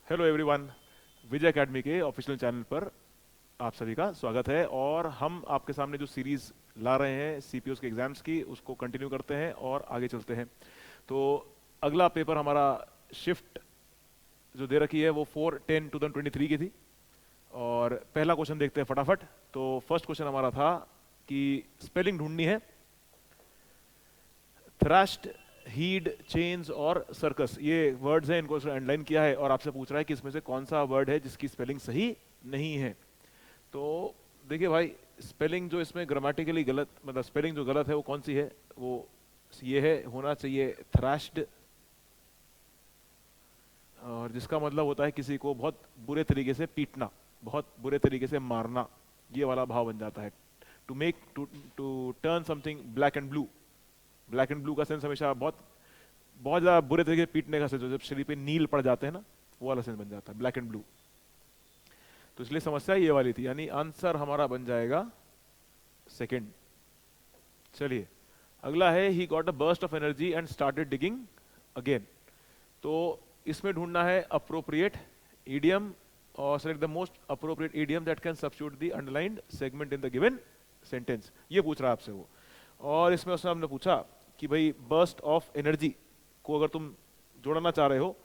Hello everyone, विजय academy के official channel पर आप सभी का स्वागत है। और हम आपके सामने जो सीरीज ला रहे हैं सीपीओस के एग्जाम्स की, उसको कंटिन्यू करते हैं और आगे चलते हैं। तो अगला पेपर हमारा शिफ्ट जो दे रखी है वो 4/10/2023 की थी। और पहला क्वेश्चन देखते हैं फटाफट। तो फर्स्ट क्वेश्चन हमारा था कि स्पेलिंग ढूंढनी है। थ्रस्ट, हीड, चेन्स और सर्कस, ये वर्ड्स हैं, इनको अंडरलाइन किया है और आपसे पूछ रहा है कि इसमें से कौन सा वर्ड है जिसकी स्पेलिंग सही नहीं है। तो देखिए भाई, स्पेलिंग जो इसमें ग्रामेटिकली गलत, मतलब स्पेलिंग जो गलत है वो कौन सी है, वो ये है, होना चाहिए थ्रैश्ड, और जिसका मतलब होता है किसी को बहुत बुरे तरीके से पीटना, बहुत बुरे तरीके से मारना, ये वाला भाव बन जाता है। To make to to turn something black and blue. Black and blue का सेंस हमेशा बहुत बहुत ज्यादा बुरे तरीके से पीटने का सेंस, जब शरीर पे नील पड़ जाते हैं ना, वो वाला सेंस बन जाता है ब्लैक एंड ब्लू। तो इसलिए समस्या ये वाली थी, यानी आंसर हमारा बन जाएगा सेकंड। चलिए अगला है, he got a burst of energy and started digging again. तो इसमें ढूंढना है अप्रोप्रिएट ईडियम और select the most appropriate idiom that can substitute the underlined segment in the given sentence, ये पूछ रहा है आपसे वो। और इसमें उसने हमने पूछा कि भाई बर्स्ट ऑफ एनर्जी को अगर तुम जोड़ना चाह रहे हो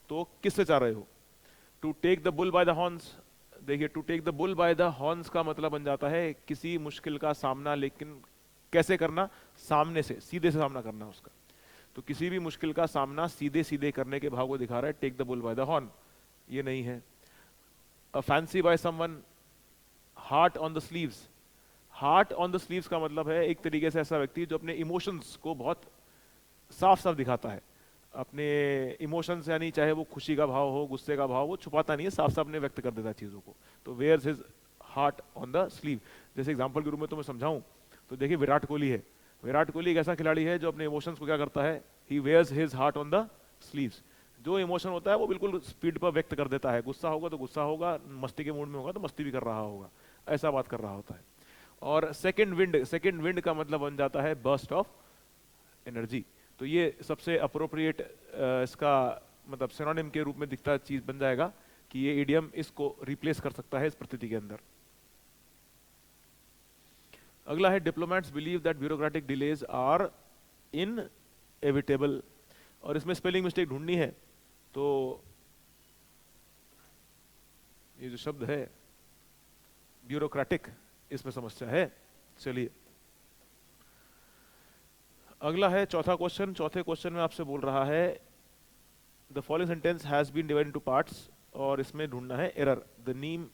तो किससे चाह रहे हो। To take the bull by the horns, देखिए to take the bull by the horns का मतलब बन जाता है किसी मुश्किल का सामना, लेकिन कैसे करना, सामने से, सीधे से सामना करना उसका। तो किसी भी मुश्किल का सामना सीधे सीधे करने के भाव को दिखा रहा है take the bull by the horn, ये नहीं है। A fancy by someone, heart on the sleeves, heart on the sleeves का मतलब है एक तरीके से ऐसा व्यक्ति जो अपने इमोशंस को बहुत साफ साफ दिखाता है। अपने इमोशंस यानी चाहे वो खुशी का भाव हो, गुस्से का भाव, वो छुपाता नहीं है, साफ साफ ने व्यक्त कर देता है चीजों को। तो wears his heart on the sleeve. जैसे एग्जांपल के रूप में तो मैं समझाऊं तो देखिए विराट कोहली है। विराट कोहली एक ऐसा खिलाड़ी है जो अपने इमोशंस को क्या करता है, he wears his heart on the sleeves. जो इमोशन होता है वो बिल्कुल स्पीड पर व्यक्त कर देता है, गुस्सा होगा तो गुस्सा होगा, मस्ती के मूड में होगा तो मस्ती भी कर रहा होगा, ऐसा बात कर रहा होता है। और सेकंड विंड, सेकंड विंड का मतलब बन जाता है बर्स्ट ऑफ एनर्जी। तो ये सबसे अप्रोप्रिएट इसका मतलब सिनोनिम के रूप में दिखता चीज बन जाएगा कि ये इडियम इसको रिप्लेस कर सकता है इस प्रतीति के अंदर। अगला है, diplomats believe that bureaucratic delays are inevitable, और इसमें स्पेलिंग मिस्टेक ढूंढनी है। तो ये जो शब्द है ब्यूरोक्रेटिक, इसमें समस्या है। चलिए अगला है चौथा क्वेश्चन। चौथे क्वेश्चन में आपसे बोल रहा है the following sentence has been divided into parts, और इसमें ढूंढना है एरर द नीम।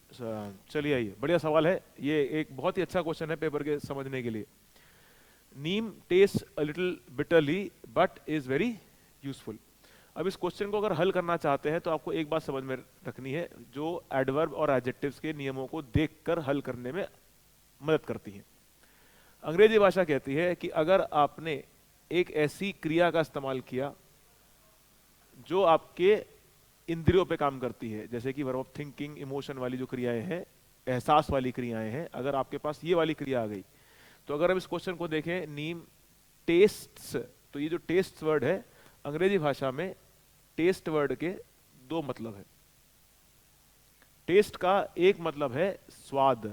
चलिए आइए, बढ़िया सवाल है ये, एक बहुत ही अच्छा क्वेश्चन है पेपर के समझने के लिए। Neem taste a little bitterly but is very useful. अब इस क्वेश्चन को अगर हल करना चाहते हैं तो आपको एक बात समझ में रखनी है, जो एडवर्ब और एडजेक्टिव्स के नियमों को देखकर हल करने में मदद करती है। अंग्रेजी भाषा कहती है कि अगर आपने एक ऐसी क्रिया का इस्तेमाल किया जो आपके इंद्रियों पे काम करती है, जैसे कि वर्ब ऑफ थिंकिंग, इमोशन वाली जो क्रियाएं हैं, एहसास वाली क्रियाएं हैं, अगर आपके पास ये वाली क्रिया आ गई, तो अगर हम इस क्वेश्चन को देखें, नीम टेस्ट्स, तो ये जो टेस्ट वर्ड है, अंग्रेजी भाषा में टेस्ट वर्ड के दो मतलब है। टेस्ट का एक मतलब है स्वाद,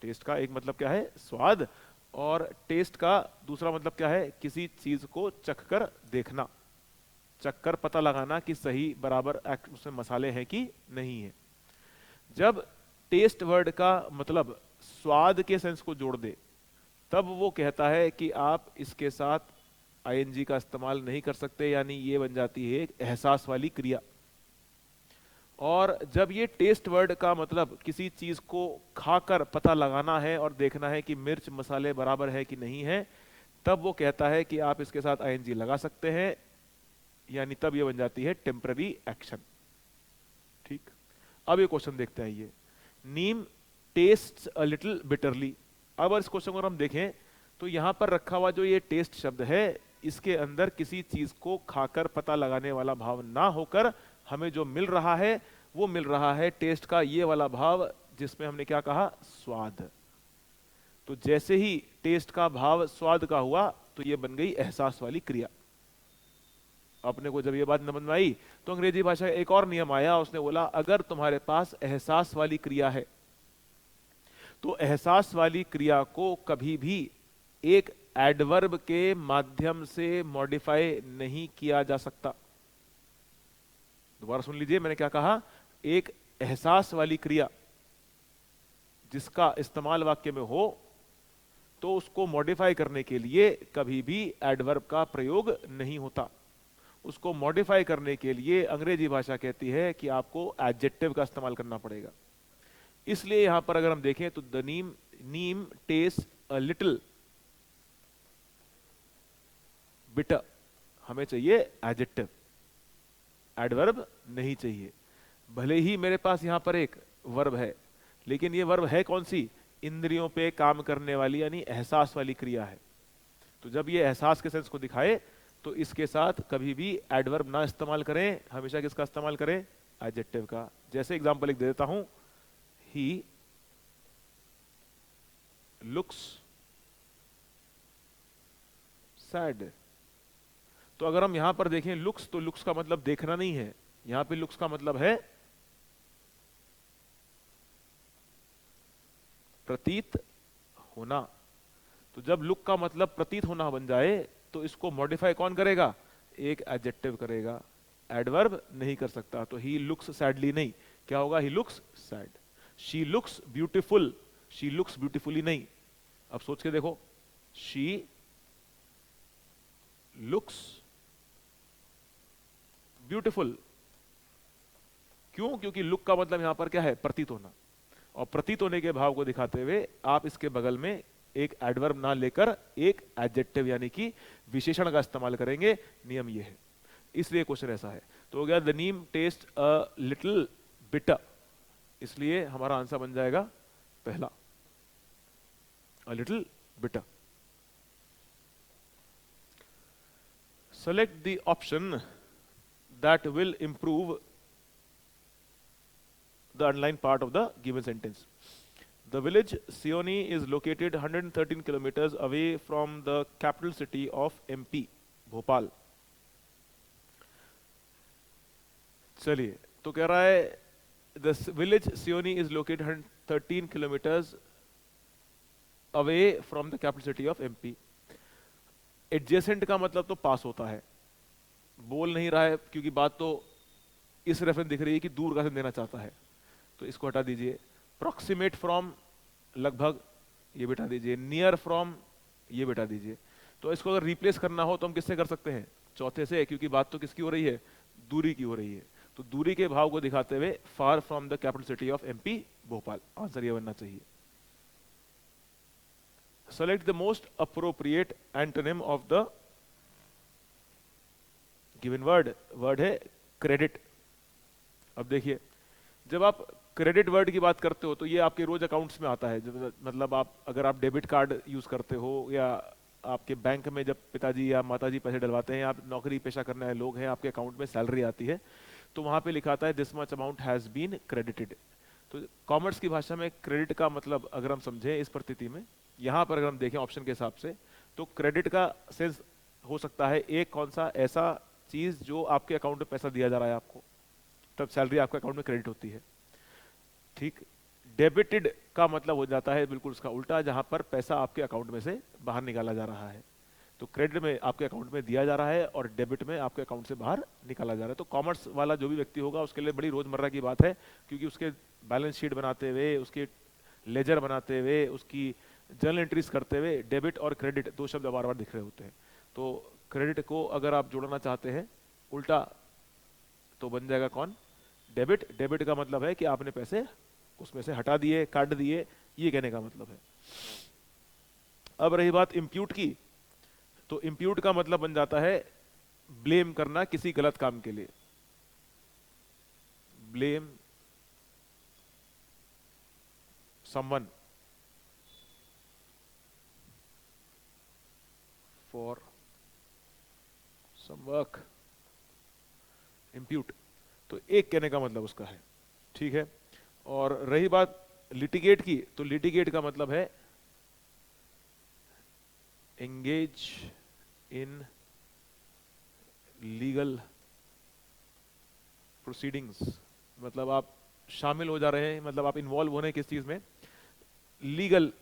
टेस्ट का एक मतलब क्या है, स्वाद, और टेस्ट का दूसरा मतलब क्या है, किसी चीज को चखकर देखना, चखकर पता लगाना कि सही बराबर उसमें मसाले हैं कि नहीं है। जब टेस्ट वर्ड का मतलब स्वाद के सेंस को जोड़ दे, तब वो कहता है कि आप इसके साथ आईएनजी का इस्तेमाल नहीं कर सकते, यानी ये बन जाती है एक एहसास वाली क्रिया। और जब ये टेस्ट वर्ड का मतलब किसी चीज को खाकर पता लगाना है और देखना है कि मिर्च मसाले बराबर है कि नहीं है, तब वो कहता है कि आप इसके साथ आईएनजी लगा सकते हैं, यानी तब ये बन जाती है टेम्पररी एक्शन। ठीक, अब ये क्वेश्चन देखते हैं, ये नीम टेस्ट्स अ लिटिल बिटरली। अब इस क्वेश्चन को हम देखें तो यहां पर रखा हुआ जो ये टेस्ट शब्द है, इसके अंदर किसी चीज को खाकर पता लगाने वाला भाव ना होकर हमें जो मिल रहा है वो मिल रहा है टेस्ट का ये वाला भाव, जिसमें हमने क्या कहा, स्वाद। तो जैसे ही टेस्ट का भाव स्वाद का हुआ तो ये बन गई एहसास वाली क्रिया। अपने को जब ये बात न समझ में आई तो अंग्रेजी भाषा का एक और नियम आया, उसने बोला अगर तुम्हारे पास एहसास वाली क्रिया है तो एहसास वाली क्रिया को कभी भी एक एडवर्ब के माध्यम से मॉडिफाई नहीं किया जा सकता। दोबारा सुन लीजिए, मैंने क्या कहा? एक एहसास वाली क्रिया जिसका इस्तेमाल वाक्य में हो तो उसको मॉडिफाई करने के लिए कभी भी एडवर्ब का प्रयोग नहीं होता। उसको मॉडिफाई करने के लिए अंग्रेजी भाषा कहती है कि आपको एडजेक्टिव का इस्तेमाल करना पड़ेगा। इसलिए यहां पर अगर हम देखें तो the neem taste a little bitter, हमें चाहिए एडजेक्टिव, एडवर्ब नहीं चाहिए। भले ही मेरे पास यहां पर एक वर्ब है, लेकिन ये वर्ब है कौन सी? इंद्रियों पे काम करने वाली, यानी एहसास वाली क्रिया है। तो जब ये एहसास के सेंस को दिखाए तो इसके साथ कभी भी एडवर्ब ना इस्तेमाल करें, हमेशा किसका इस्तेमाल करें? एडजेक्टिव का। जैसे एग्जांपल एक दे देता हूं, ही लुक्स सैड। तो अगर हम यहां पर देखें लुक्स, तो लुक्स का मतलब देखना नहीं है, यहां पे लुक्स का मतलब है प्रतीत होना। तो जब लुक का मतलब प्रतीत होना बन जाए तो इसको मॉडिफाई कौन करेगा? एक एडजेक्टिव करेगा, एडवर्ब नहीं कर सकता। तो ही लुक्स सैडली नहीं, क्या होगा? He looks sad. She looks beautiful, she looks beautifully नहीं। अब सोच के देखो, शी लुक्स ब्यूटीफुल। क्यों? क्योंकि लुक का मतलब यहां पर क्या है? प्रतीत होना। और प्रतीत होने के भाव को दिखाते हुए आप इसके बगल में एक एडवर्ब ना लेकर एक एडजेक्टिव यानी कि विशेषण का इस्तेमाल करेंगे। नियम ये है, इसलिए क्वेश्चन ऐसा है। तो हो गया the neem taste a little bitter, इसलिए हमारा आंसर बन जाएगा पहला, a little bitter. Select the option that will improve the underlined part of the given sentence. The village Seoni is located 113 kilometers away from the capital city of MP, Bhopal. चलिए, तो कह रहा है the village Seoni is located 113 kilometers away from the capital city of MP। Adjacent का मतलब तो पास होता है, बोल नहीं रहा है क्योंकि बात तो इस रेफरेंस दिख रही है कि दूर का देना चाहता है, तो इसको हटा दीजिए। प्रोक्सीमेट फ्रॉम, लगभग, ये बिठा दीजिए। नियर फ्रॉम, ये बिठा दीजिए। तो इसको अगर रिप्लेस करना हो तो हम किससे कर सकते हैं? चौथे से, क्योंकि बात तो किसकी हो रही है? दूरी की हो रही है। तो दूरी के भाव को दिखाते हुए far from the capital city of MP, Bhopal. Answer ये बनना चाहिए। Select the most appropriate antonym of the given word. Word है क्रेडिट। अब देखिए, जब आप क्रेडिट वर्ड की बात करते हो तो ये आपके रोज अकाउंट्स में आता है। मतलब आप अगर आप डेबिट कार्ड यूज करते हो या आपके बैंक में जब पिताजी या माताजी पैसे डलवाते हैं, आप नौकरी पेशा करने वाले लोग हैं, आपके अकाउंट में सैलरी आती है, तो वहां पे लिखा आता है this much amount has been credited. तो कॉमर्स की भाषा में क्रेडिट का मतलब अगर हम समझें इस परिस्थिति में, यहाँ पर अगर हम देखें ऑप्शन के हिसाब से, तो क्रेडिट का सेंस हो सकता है एक कौन सा ऐसा चीज जो आपके अकाउंट में पैसा दिया जा रहा है आपको, तब सैलरी आपके अकाउंट में क्रेडिट होती है। ठीक। डेबिटेड का मतलब हो जाता है बिल्कुल उसका उल्टा, जहां पर पैसा आपके अकाउंट में से बाहर निकाला जा रहा है। तो क्रेडिट में आपके अकाउंट में दिया जा रहा है और डेबिट में आपके अकाउंट से बाहर निकाला जा रहा है। तो कॉमर्स वाला जो भी व्यक्ति होगा उसके लिए बड़ी रोजमर्रा की बात है, क्योंकि उसके बैलेंस शीट बनाते हुए, उसके लेजर बनाते हुए, उसकी जर्नल एंट्रीज करते हुए डेबिट और क्रेडिट दो शब्द बार बार दिख रहे होते हैं। तो क्रेडिट को अगर आप जोड़ना चाहते हैं उल्टा तो बन जाएगा कौन? डेबिट। डेबिट का मतलब है कि आपने पैसे उसमें से हटा दिए, काट दिए, ये कहने का मतलब है। अब रही बात इंप्यूट की, तो इंप्यूट का मतलब बन जाता है ब्लेम करना किसी गलत काम के लिए। Blame someone for some work, impute. तो एक कहने का मतलब उसका है, ठीक है। और रही बात लिटिगेट की, तो लिटिगेट का मतलब है एंगेज इन लीगल प्रोसीडिंग्स, मतलब आप शामिल हो जा रहे हैं, मतलब आप इन्वॉल्व हो रहे हैं किस चीज में, लीगल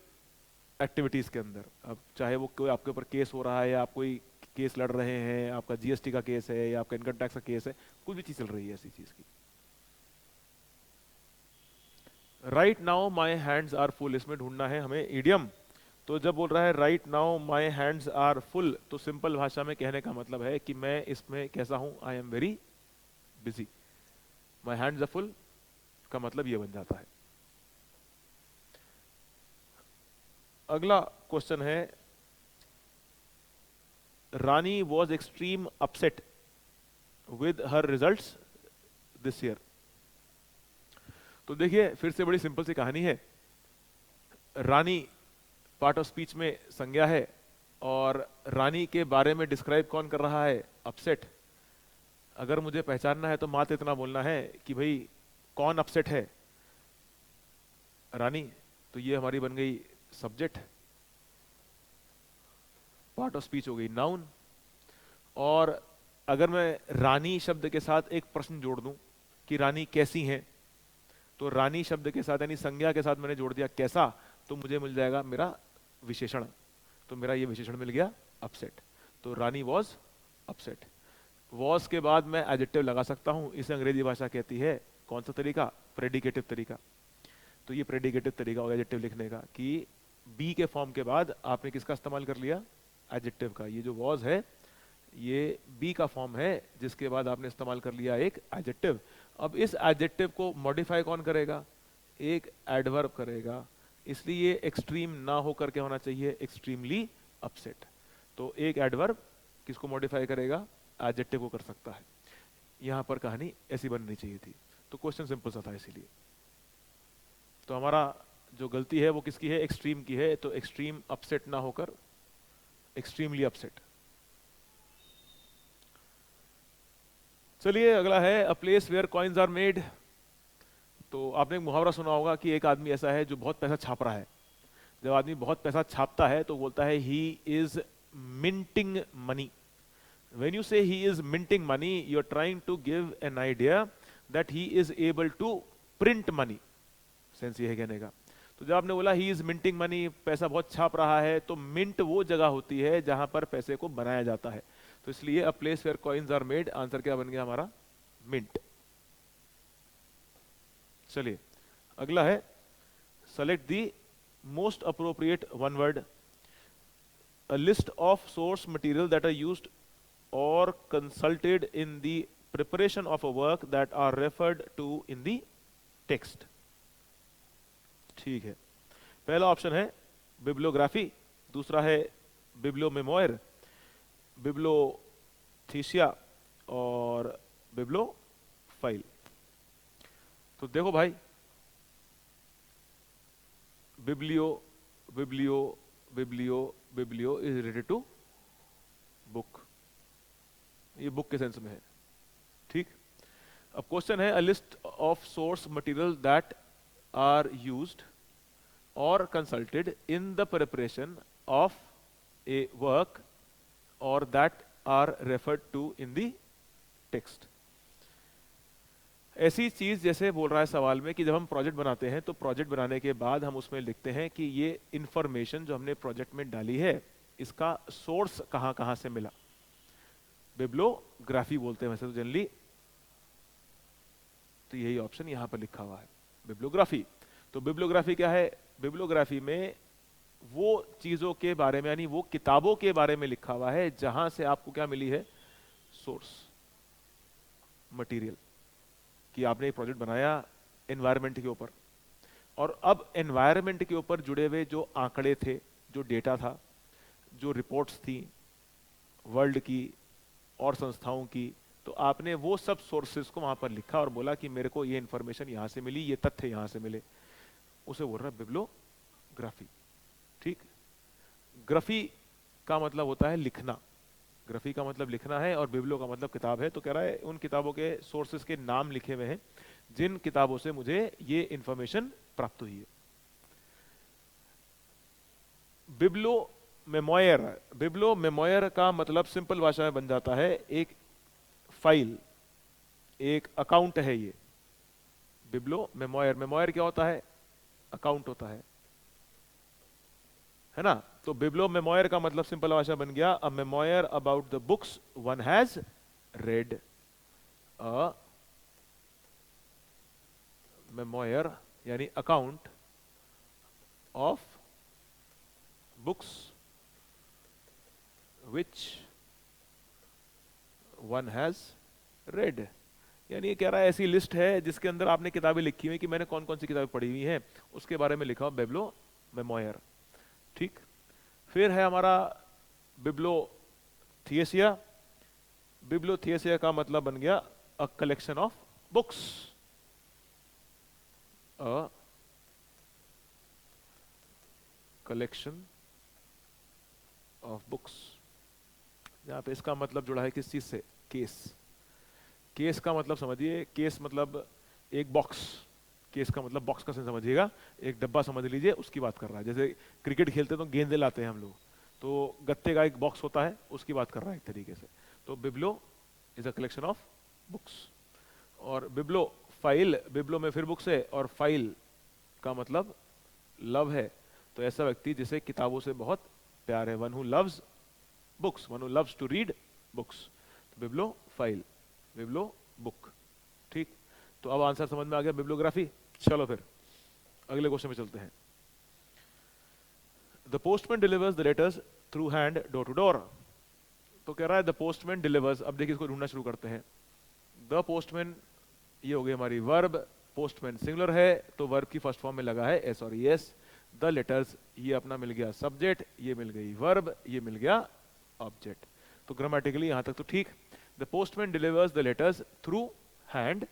एक्टिविटीज के अंदर। अब चाहे वो कोई आपके ऊपर केस हो रहा है, या आप कोई केस लड़ रहे हैं, आपका जीएसटी का केस है, या आपका इनकम टैक्स का केस है, कुछ भी चीज चल रही है ऐसी चीज की। Right now my hands are full, इसमें ढूंढना है हमें इडियम। तो जब बोल रहा है right now my hands are full, तो सिंपल भाषा में कहने का मतलब है कि मैं इसमें कैसा हूं, I am very busy. My hands are full का मतलब ये बन जाता है। अगला क्वेश्चन है, Rani was extreme upset with her results this year. तो देखिए फिर से बड़ी सिंपल सी कहानी है। रानी पार्ट ऑफ स्पीच में संज्ञा है, और रानी के बारे में डिस्क्राइब कौन कर रहा है, अपसेट। अगर मुझे पहचानना है तो मात्र इतना बोलना है कि भाई कौन अपसेट है, रानी। तो ये हमारी बन गई सब्जेक्ट, पार्ट ऑफ स्पीच हो गई नाउन। और अगर मैं रानी शब्द के साथ एक प्रश्न जोड़ दूं कि रानी कैसी हैं, तो रानी शब्द के साथ यानी संज्ञा के साथ मैंने जोड़ दिया कैसा, तो मुझे मिल जाएगा मेरा विशेषण। तो मेरा ये विशेषण मिल गया अपसेट। तो रानी वॉज अपसेट। वॉज के बाद मैं एडजेक्टिव लगा सकता हूं, इसे अंग्रेजी भाषा कहती है कौन सा तरीका, प्रेडिकेटिव तरीका। तो ये प्रेडिकेटिव तरीका होगा एडजेक्टिव लिखने का, कि बी के फॉर्म के बाद आपने किसका इस्तेमाल कर लिया, एडजेक्टिव का। ये जो वॉज है ये बी का फॉर्म है, जिसके बाद आपने इस्तेमाल कर लिया एक एडजेक्टिव। अब इस एडजेक्टिव को मॉडिफाई कौन करेगा, एक एडवर्ब करेगा। इसलिए एक्सट्रीम ना होकर के होना चाहिए एक्सट्रीमली अपसेट। तो एक एडवर्ब किसको मॉडिफाई करेगा, एडजेक्टिव को कर सकता है। यहां पर कहानी ऐसी बननी चाहिए थी। तो क्वेश्चन सिंपल सा था इसीलिए। तो हमारा जो गलती है वो किसकी है, एक्सट्रीम की है। तो एक्सट्रीम अपसेट ना होकर एक्सट्रीमली अपसेट। चलिए अगला है, a place where coins are made. तो आपने एक मुहावरा सुना होगा कि एक आदमी ऐसा है जो बहुत पैसा छाप रहा है। जब आदमी बहुत पैसा छापता है तो बोलता है he is minting money. When you say he is minting money, you are trying to give an idea that he is able to print money. Sense ये है कहने का। तो जब आपने बोला ही इज मिंटिंग मनी, पैसा बहुत छाप रहा है, तो मिंट वो जगह होती है जहां पर पैसे को बनाया जाता है। तो इसलिए a place where coins are made, answer क्या बन गया हमारा, मिंट। चलिए अगला है, select the most appropriate one word. A list of source material that are used और consulted in the preparation of a work that are referred to in the text. ठीक है, पहला ऑप्शन है बिब्लियोग्राफी, दूसरा है बिब्लियोमेमोयर, बिब्लियोथीसिया और बिब्लियोफाइल। तो देखो भाई, biblio biblio biblio biblio is related to book, ये बुक के सेंस में है। ठीक, अब क्वेश्चन है, a list of source material that are used और consulted in the preparation of a work और that are referred to in the text. ऐसी चीज जैसे बोल रहा है सवाल में कि जब हम प्रोजेक्ट बनाते हैं तो प्रोजेक्ट बनाने के बाद हम उसमें लिखते हैं कि ये इंफॉर्मेशन जो हमने प्रोजेक्ट में डाली है इसका सोर्स कहां कहां से मिला। बिब्लियोग्राफी बोलते हैं वैसे तो जनरली, तो यही ऑप्शन यहां पर लिखा हुआ है, बिब्लियोग्राफी। तो बिब्लियोग्राफी क्या है, बिब्लियोग्राफी में वो चीजों के बारे में यानी वो किताबों के बारे में लिखा हुआ है जहां से आपको क्या मिली है, सोर्स मटेरियल। कि आपने एक प्रोजेक्ट बनाया एनवायरनमेंट के ऊपर, और अब एनवायरनमेंट के ऊपर जुड़े हुए जो आंकड़े थे, जो डेटा था, जो रिपोर्ट्स थी वर्ल्ड की और संस्थाओं की, तो आपने वो सब सोर्सेज को वहां पर लिखा और बोला कि मेरे को ये इंफॉर्मेशन यहां से मिली, ये तथ्य यहां से मिले। उसे बोल रहा है बिब्लियोग्राफी। ठीक, ग्राफी का मतलब होता है लिखना, ग्राफी का मतलब लिखना है, और बिब्लियो का मतलब किताब है। तो कह रहा है उन किताबों के सोर्सेज के नाम लिखे हुए हैं जिन किताबों से मुझे ये इंफॉर्मेशन प्राप्त हुई है। बिब्लियोमेमोयर, बिब्लियोमेमोयर का मतलब सिंपल भाषा में बन जाता है एक फाइल एक अकाउंट है ये, बिब्लो मेमोयर, मेमोयर क्या होता है, अकाउंट होता है ना। तो बिब्लो मेमोयर का मतलब सिंपल भाषा बन गया a memoir about the books one has read, a memoir यानी account of books which one has read, यानी ये कह रहा है ऐसी लिस्ट है जिसके अंदर आपने किताबें लिखी हुई कि मैंने कौन कौन सी किताबें पढ़ी हुई हैं, उसके बारे में लिखा बिब्लो मेमोयर। ठीक, फिर है हमारा बिब्लोथिएसिया, बिब्लोथिएसिया का मतलब बन गया अ collection of books, a collection of books, जहां पे इसका मतलब जुड़ा है किस चीज से, केस। केस का मतलब समझिए, केस मतलब एक बॉक्स, केस का मतलब बॉक्स का सेंस समझिएगा, एक डब्बा समझ लीजिए, उसकी बात कर रहा है। जैसे क्रिकेट खेलते तो गेंदे लाते हैं हम लोग, तो गत्ते का एक बॉक्स होता है, उसकी बात कर रहा है एक तरीके से। तो biblio is a collection of books. और बिब्लो फाइल, बिब्लो में फिर बुक्स है, और फाइल का मतलब लव है, तो ऐसा व्यक्ति जिसे किताबों से बहुत प्यार है, one who loves books, one who loves to read books. Bibliophile, biblio book. ठीक, तो अब आंसर समझ में आ गया बिब्लियोग्राफी। चलो फिर अगले क्वेश्चन में चलते हैं। The postman delivers the letters through hand door to door. तो कह रहा है द पोस्टमैन डिलीवर्स, अब देखिए इसको ढूंढना शुरू करते हैं। द पोस्टमैन, ये हो गई हमारी वर्ब, पोस्टमैन सिंगुलर है तो वर्ब की फर्स्ट फॉर्म में लगा है एस और एस। द लेटर्स, ये अपना मिल गया सब्जेक्ट, ये मिल गई वर्ब, ये मिल गया ऑब्जेक्ट। तो ग्रामेटिकली यहां तक तो ठीक। The postman delivers the letters through hand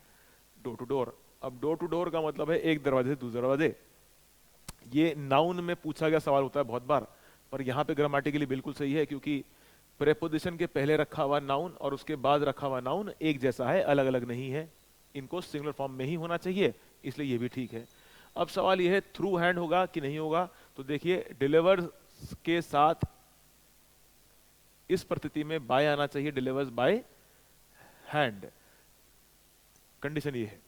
door to door. अब डोर टू डोर का मतलब है एक दरवाजे से दूसरे दरवाजे। ये नाउन में पूछा गया सवाल होता है बहुत बार, पर यहां पे ग्रामेटिकली बिल्कुल सही है, क्योंकि प्रेपोजिशन के पहले रखा हुआ नाउन और उसके बाद रखा हुआ नाउन एक जैसा है, अलग अलग नहीं है, इनको सिंगुलर फॉर्म में ही होना चाहिए, इसलिए ये भी ठीक है। अब सवाल ये है थ्रू हैंड होगा कि नहीं होगा। तो देखिए डिलीवर्स के साथ इस परिस्थिति में बाय आना चाहिए, डिलीवर्स बाय हैंड, कंडीशन ये है।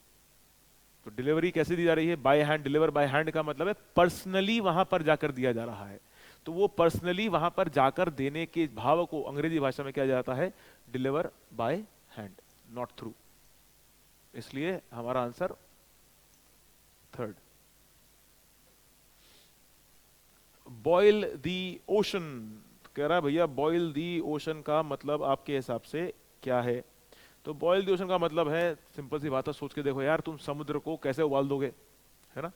तो डिलीवरी कैसे दी जा रही है, by hand. Deliver by hand का मतलब है पर्सनली वहां पर जाकर दिया जा रहा है, तो वो पर्सनली वहां पर जाकर देने के भाव को अंग्रेजी भाषा में क्या जाता है, deliver by hand, not through. इसलिए हमारा answer third. Boil the ocean, कह रहा है भैया बॉयल दी ओशन का मतलब आपके हिसाब से क्या है। तो बॉयल दी ओशन का मतलब है, सिंपल सी बात है, सोच के देखो यार, तुम समुद्र को कैसे उबाल दोगे, है ना।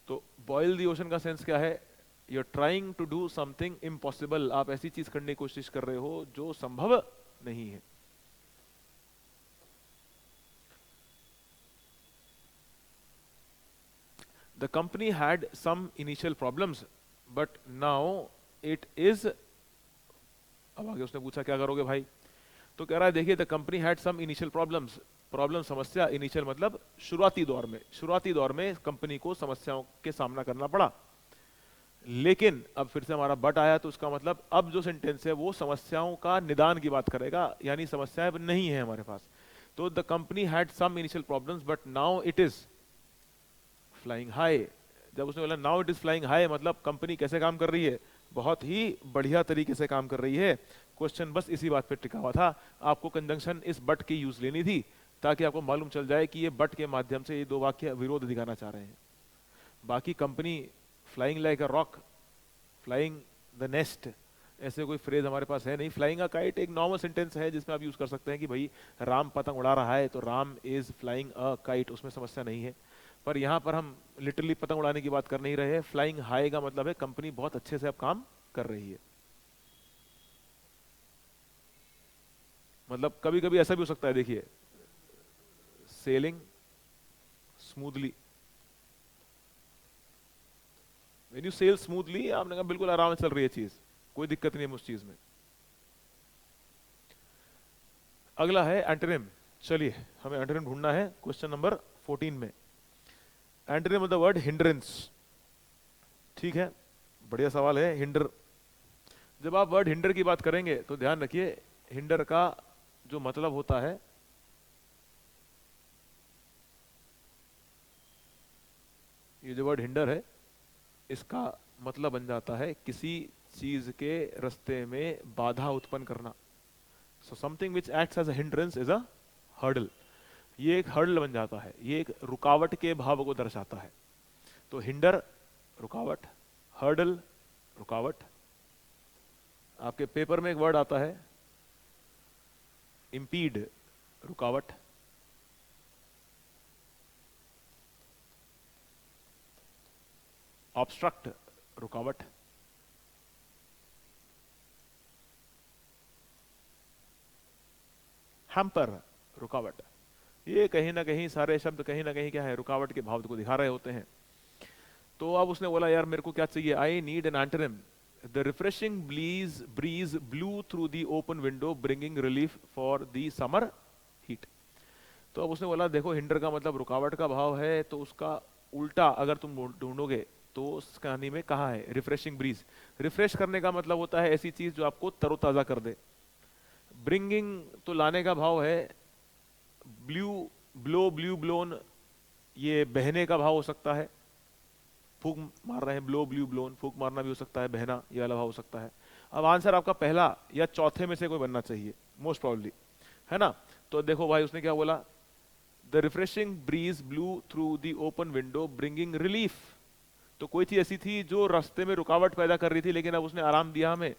तो बॉयल दी ओशन का सेंस क्या है, you are trying to do something impossible, आप ऐसी चीज करने की कोशिश कर रहे हो जो संभव नहीं है। The company had some initial problems but now it is, अब आगे उसने पूछा क्या करोगे भाई, तो कह रहा है देखिए the company had some initial problems, problem समस्या, इनिशियल मतलब शुरुआती दौर में, शुरुआती दौर में कंपनी को समस्याओं के सामना करना पड़ा। लेकिन अब फिर से हमारा बट आया, तो उसका मतलब अब जो सेंटेंस है वो समस्याओं का निदान की बात करेगा, यानी समस्याएं नहीं है हमारे पास। तो the company had some initial problems but now it is flying high. जब उसने बोला now it is flying high, मतलब कंपनी कैसे काम कर रही है, बहुत ही बढ़िया तरीके से काम कर रही है। क्वेश्चन बस इसी बात पे टिका हुआ था, आपको कंजंक्शन इस बट की यूज लेनी थी, ताकि आपको मालूम चल जाए कि ये बट के माध्यम से ये दो वाक्य विरोध दिखाना चाह रहे हैं। बाकी company flying like a rock, flying the nest, ऐसे कोई फ्रेज हमारे पास है नहीं। फ्लाइंग अ काइट एक नॉर्मल सेंटेंस है जिसमें आप यूज कर सकते हैं कि भाई राम पतंग उड़ा रहा है, तो Ram is flying a kite, उसमें समस्या नहीं है। पर यहाँ पर हम लिटरली पतंग उड़ाने की बात कर नहीं रहे हैं। फ्लाइंग हाई का मतलब है कंपनी बहुत अच्छे से अब काम कर रही है। मतलब कभी कभी ऐसा भी हो सकता है, देखिए sailing smoothly, when you sail smoothly, आपने कहा बिल्कुल आराम से चल रही है चीज, कोई दिक्कत नहीं है उस चीज में। अगला है एंटोनिम। चलिए हमें एंटोनिम ढूंढना है क्वेश्चन नंबर 14 में। Antonym of the word hindrance. ठीक है, बढ़िया सवाल है। हिंडर, जब आप वर्ड हिंडर की बात करेंगे तो ध्यान रखिए हिंडर का जो मतलब होता है ये जो वर्ड हिंडर है इसका मतलब बन जाता है किसी चीज के रास्ते में बाधा उत्पन्न करना। So something which acts as a hindrance is a hurdle. ये एक हर्डल बन जाता है, ये एक रुकावट के भाव को दर्शाता है। तो हिंडर रुकावट, हर्डल रुकावट। आपके पेपर में एक वर्ड आता है इम्पीड, रुकावट। ऑब्स्ट्रक्ट, रुकावट। हैम्पर, रुकावट। ये कहीं ना कहीं सारे शब्द कहीं ना कहीं क्या है, रुकावट के भाव को दिखा रहे होते हैं। तो अब उसने बोला यार मेरे को क्या चाहिए, I need an antonym. The refreshing breeze blew through the open window bringing relief for the summer heat. तो अब उसने बोला देखो हिंडर का मतलब रुकावट का भाव है, तो उसका उल्टा अगर तुम ढूंढोगे तो उस कहानी में कहा है रिफ्रेशिंग ब्रीज। रिफ्रेश करने का मतलब होता है ऐसी चीज जो आपको तरोताजा कर दे। ब्रिंगिंग तो लाने का भाव है। ब्लू ब्लोन, ये बहने का भाव हो सकता है। फूक मार रहे हैं, ब्लू ब्लोन, फूक मारना भी हो सकता है, बहना ये वाला भाव हो सकता है। अब आंसर आपका पहला या चौथे में से कोई बनना चाहिए मोस्ट प्रॉब्ली, है ना। तो देखो भाई उसने क्या बोला, the refreshing breeze blew through the open window bringing relief. तो कोई चीज ऐसी थी जो रास्ते में रुकावट पैदा कर रही थी, लेकिन अब उसने आराम दिया हमें,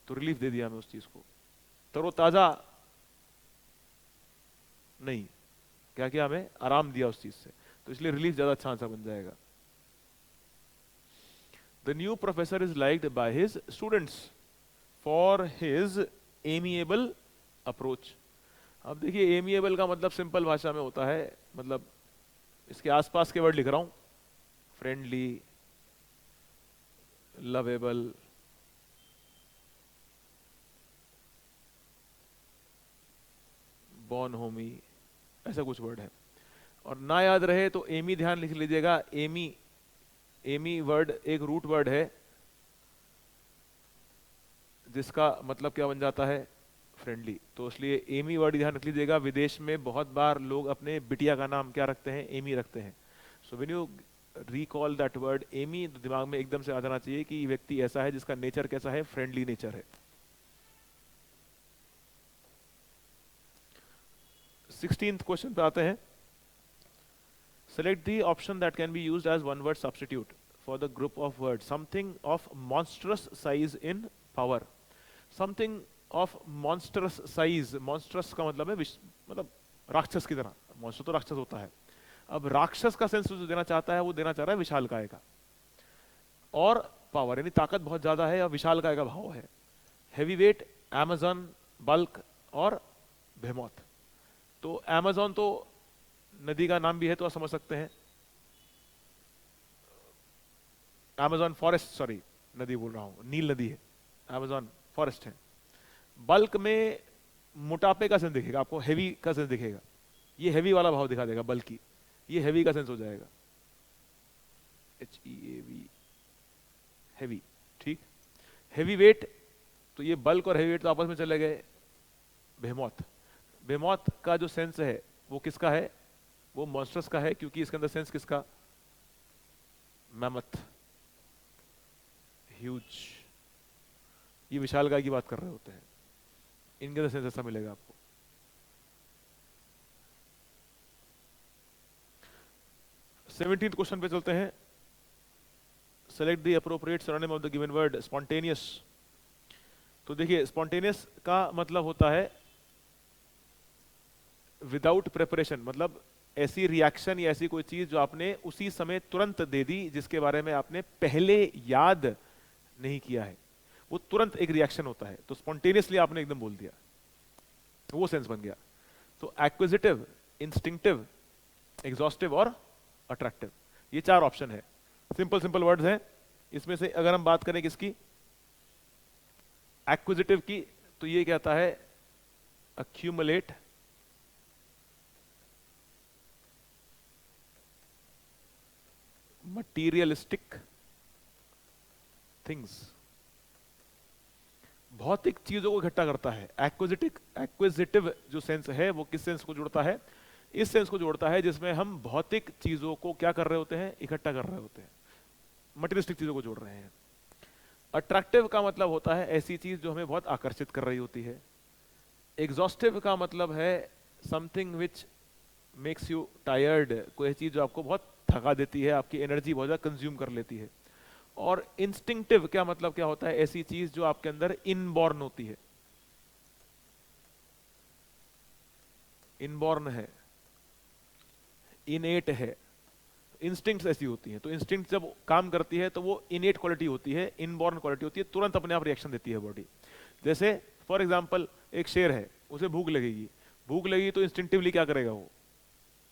तो रिलीफ दे दिया हमें उस चीज को। तरोताजा नहीं, क्या किया, हमें आराम दिया उस चीज से, तो इसलिए रिलीफ ज्यादा अच्छा आंसर बन जाएगा। The new professor is liked by his students for his amiable approach। अब देखिए amiable का मतलब सिंपल भाषा में होता है, मतलब इसके आसपास के वर्ड लिख रहा हूं, फ्रेंडली, लवेबल, बॉर्न होमी, ऐसा कुछ वर्ड है। और ना याद रहे तो एमी ध्यान लिख लीजिएगा। एमी वर्ड एक रूट वर्ड है जिसका मतलब क्या बन जाता है, फ्रेंडली। तो इसलिए एमी वर्ड ध्यान रख लीजिएगा। विदेश में बहुत बार लोग अपने बिटिया का नाम क्या रखते हैं, एमी रखते हैं। So when you recall that word ami, तो दिमाग में एकदम से आ जाना चाहिए कि व्यक्ति ऐसा है जिसका नेचर कैसा है, फ्रेंडली नेचर है। 16th क्वेश्चन पे आते हैं। Select the option that can be used as one word substitute for the group of words. Something of monstrous size in power. Something of monstrous size. Monstrous का मतलब है मतलब राक्षस की तरह। मॉन्स्टर तो राक्षस होता है। अब राक्षस का सेंस जो देना चाहता है वो देना चाह रहा है विशालकाय का, और पावर यानी ताकत बहुत ज्यादा है, और विशालकाय का भाव है। हेवी वेट, एमेजॉन, बल्क और बेहेमोथ। तो एमेजॉन तो नदी का नाम भी है, तो आप समझ सकते हैं। अमेज़न फॉरेस्ट, सॉरी नदी बोल रहा हूं, नील नदी है, अमेज़न फॉरेस्ट है। बल्क में मोटापे का सेंस दिखेगा आपको, हेवी का सेंस दिखेगा, ये हेवी वाला भाव दिखा देगा बल्कि, ये हेवी का सेंस हो जाएगा, HEAV, हेवी। ठीक, हेवी वेट, तो ये बल्क और हेवी वेट तो आपस में चले गए। बेहेमोथ, बेहेमोथ का जो सेंस है वो किसका है, वो मॉन्स्टर्स का है, क्योंकि इसके अंदर सेंस किसका, मैमथ, ह्यूज, ये विशालकाय की बात कर रहे होते हैं, इनके अंदर सेंस ऐसा मिलेगा आपको। सेवेंटीन्थ क्वेश्चन पे चलते हैं। Select the appropriate synonym of the given word spontaneous. तो देखिए स्पॉन्टेनियस का मतलब होता है विदाउट प्रिपरेशन, मतलब ऐसी रिएक्शन या ऐसी कोई चीज जो आपने उसी समय तुरंत दे दी, जिसके बारे में आपने पहले याद नहीं किया है, वो तुरंत एक रिएक्शन होता है। तो स्पॉन्टेनियसली आपने एकदम बोल दिया, तो वो सेंस बन गया। तो एक्विजिटिव, इंस्टिंक्टिव, एग्जॉस्टिव और अट्रैक्टिव, ये चार ऑप्शन है। सिंपल सिंपल वर्ड्स हैं। इसमें से अगर हम बात करें किसकी, एक्विजिटिव की, तो ये कहता है अक्यूमुलेट, मटीरियलिस्टिक थिंग्स, भौतिक चीजों को इकट्ठा करता है। एक्विजिटिव जो सेंस है वो किस सेंस को जुड़ता है, इस सेंस को जोड़ता है जिसमें हम भौतिक चीजों को क्या कर रहे होते हैं, इकट्ठा कर रहे होते हैं, मटेरियलिस्टिक चीजों को जोड़ रहे हैं। अट्रैक्टिव का मतलब होता है ऐसी चीज जो हमें बहुत आकर्षित कर रही होती है। एग्जॉस्टिव का मतलब है something which makes you tired, कोई चीज जो आपको बहुत थका देती है, आपकी एनर्जी बहुत ज्यादा कंज्यूम कर लेती है। और इंस्टिंक्टिव क्या मतलब क्या होता है, ऐसी चीज जो आपके अंदर इनबॉर्न होती है, इनबॉर्न है, इनेट है। इंस्टिंक्ट्स ऐसी होती हैं, तो इंस्टिंक्ट जब काम करती है तो वो इनेट क्वालिटी होती है, इनबॉर्न क्वालिटी होती है, तुरंत अपने आप रिएक्शन देती है बॉडी। जैसे फॉर एग्जांपल एक शेर है, उसे भूख लगेगी, भूख लगेगी तो इंस्टिंक्टिवली क्या करेगा, वो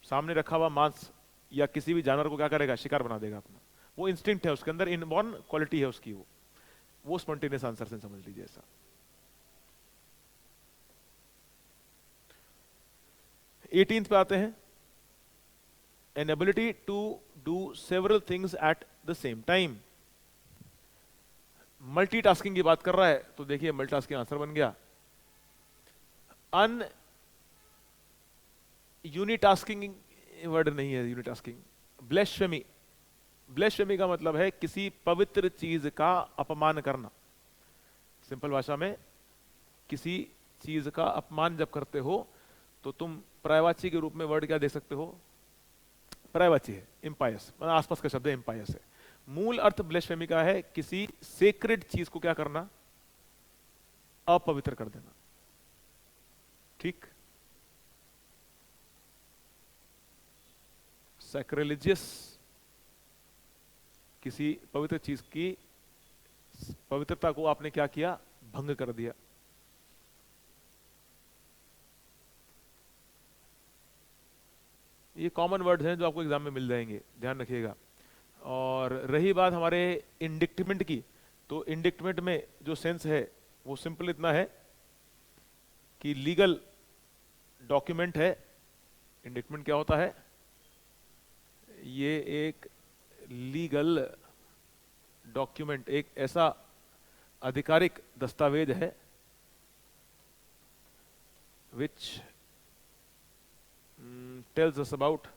सामने रखा हुआ मांस या किसी भी जानवर को क्या करेगा, शिकार बना देगा अपना। वो इंस्टिंक्ट है, उसके अंदर इनबॉर्न क्वालिटी है उसकी, वो स्पॉन्टेनियस आंसर से समझ लीजिए ऐसा। 18th पे आते हैं, an ability to do several things at the same time। Multitasking की बात कर रहा है, तो देखिए मल्टीटास्किंग आंसर बन गया। अन यूनिटास्किंग वर्ड नहीं है, यूनिटास्किंग। ब्लेस्फेमी, ब्लेस्फेमी का मतलब है किसी पवित्र चीज का अपमान करना। सिंपल भाषा में किसी चीज का अपमान जब करते हो तो तुम पर्यायवाची के रूप में वर्ड क्या दे सकते हो, पर्यायवाची है, इम्पायस, मतलब आसपास का शब्द है, इम्पायस है। मूल अर्थ ब्लेस्फेमी का है किसी सेक्रेड चीज को क्या करना, अपवित्र कर देना। ठीक, सैक्रिलिजियस, किसी पवित्र चीज की पवित्रता को आपने क्या किया, भंग कर दिया। ये कॉमन वर्ड्स हैं जो आपको एग्जाम में मिल जाएंगे, ध्यान रखिएगा। और रही बात हमारे इंडिक्टमेंट की, तो इंडिक्टमेंट में जो सेंस है वो सिंपल इतना है कि लीगल डॉक्यूमेंट है। इंडिक्टमेंट क्या होता है, ये एक लीगल डॉक्यूमेंट, एक ऐसा आधिकारिक दस्तावेज है विच tells us about